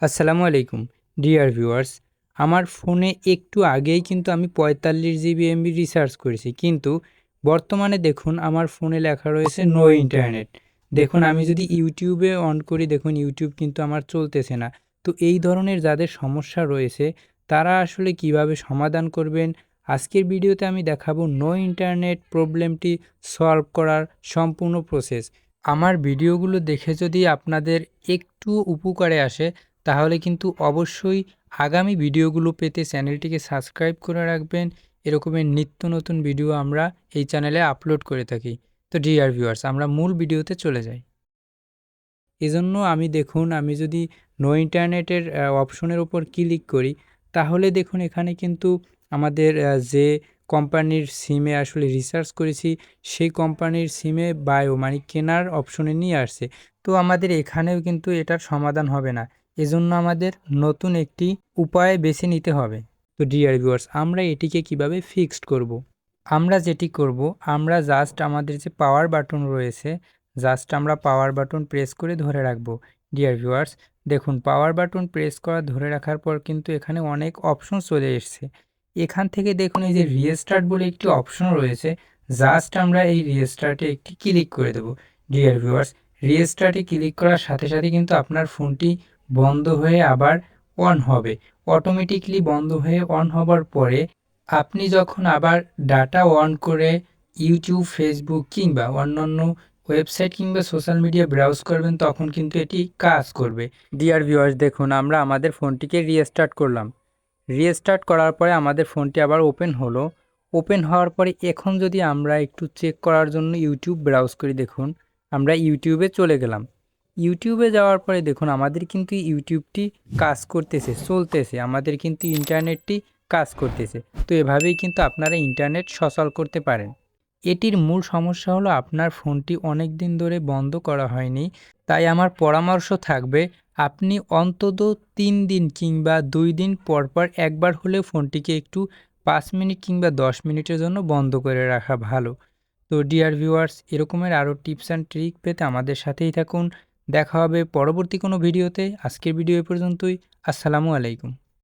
আসসালামু আলাইকুম dear viewers. আমার ফোনে একটু আগেই কিন্তু আমি 45 জিবি এমবি রিচার্জ করেছি, কিন্তু বর্তমানে দেখুন আমার ফোনে লেখা রয়েছে নো ইন্টারনেট। দেখুন আমি যদি ইউটিউবে অন করি, দেখুন ইউটিউব কিন্তু আমার চলতেছে না। তো এই ধরনের যাদের সমস্যা রয়েছে তারা আসলে কিভাবে সমাধান করবেন, আজকের ভিডিওতে আমি দেখাবো নো ইন্টারনেট প্রবলেমটি সলভ করার সম্পূর্ণ প্রসেস। আমার ভিডিওগুলো দেখে যদি আপনাদের একটু উপকারে আসে, তাহলে কিন্তু অবশ্যই আগামী ভিডিওগুলো পেতে চ্যানেলটিকে সাবস্ক্রাইব করে রাখবেন। এরকমের নিত্য নতুন ভিডিও আমরা এই চ্যানেলে আপলোড করে থাকি। তো ডিয়ার ভিউয়ার্স, আমরা মূল ভিডিওতে চলে যাই। এজন্য আমি যদি নো ইন্টারনেটের অপশনের উপর ক্লিক করি, তাহলে দেখুন এখানে কিন্তু আমাদের যে কোম্পানির সিমে আসলে রিচার্জ করেছি, সেই কোম্পানির সিমে বায়ো মানে কেনার অপশনে নিয়ে আসছে। তো আমাদের এখানেও কিন্তু এটার সমাধান হবে না। এজন্য আমাদের নতুন একটি উপায় বেছে নিতে হবে। তো ডিয়ার ভিউয়ার্স, আমরা এটিকে কিভাবে ফিক্সড করব? আমরা যেটি করব, আমরা জাস্ট আমাদের যে পাওয়ার বাটন রয়েছে, জাস্ট আমরা পাওয়ার বাটন প্রেস করে ধরে রাখবো। ডিয়ার ভিউয়ার্স, দেখুন পাওয়ার বাটন প্রেস করা ধরে রাখার পর কিন্তু এখানে অনেক অপশন চলে এসছে। এখান থেকে দেখুন এই যে রিস্টার্ট বলে একটি অপশন রয়েছে, জাস্ট আমরা এই রিস্টার্টে একটি ক্লিক করে দেব। ডিয়ার ভিউয়ার্স, রিস্টার্টে ক্লিক করার সাথে সাথে কিন্তু আপনার ফোনটি বন্ধ হয়ে আবার অন হবে। অটোমেটিকলি বন্ধ হয়ে অন হবার পরে আপনি যখন আবার ডাটা অন করে ইউটিউব, ফেসবুক কিংবা অন্যান্য ওয়েবসাইট কিংবা সোশ্যাল মিডিয়া ব্রাউজ করবেন, তখন কিন্তু এটি কাজ করবে। ডিয়ার ভিউয়ার্স, দেখুন আমরা আমাদের ফোনটিকে রিস্টার্ট করলাম। রিস্টার্ট করার পরে আমাদের ফোনটি আবার ওপেন হলো। ওপেন হওয়ার পরে এখন যদি আমরা একটু চেক করার জন্য ইউটিউব ব্রাউজ করি, দেখুন আমরা ইউটিউবে চলে গেলাম। ইউটিউবে যাওয়ার পরে দেখুন আমাদের কিন্তু ইউটিউবটি কাজ করতেছে, চলতেছে, আমাদের কিন্তু ইন্টারনেটটি কাজ করতেছে। তো এভাবেই কিন্তু আপনারা ইন্টারনেট সচল করতে পারেন। এটির মূল সমস্যা হলো আপনার ফোনটি অনেক দিন ধরে বন্ধ করা হয়নি। তাই আমার পরামর্শ থাকবে, আপনি অন্তত ৩ দিন কিংবা ২ দিন পর পর একবার হলেও ফোনটিকে একটু ৫ মিনিট কিংবা ১০ মিনিটের জন্য বন্ধ করে রাখা ভালো। তো ডিয়ার ভিউয়ার্স, এরকমের আরও টিপস অ্যান্ড ট্রিক পেতে আমাদের সাথেই থাকুন। দেখা হবে পরবর্তী কোনো ভিডিওতে। আজকের ভিডিও এ পর্যন্তই। আসসালামু আলাইকুম।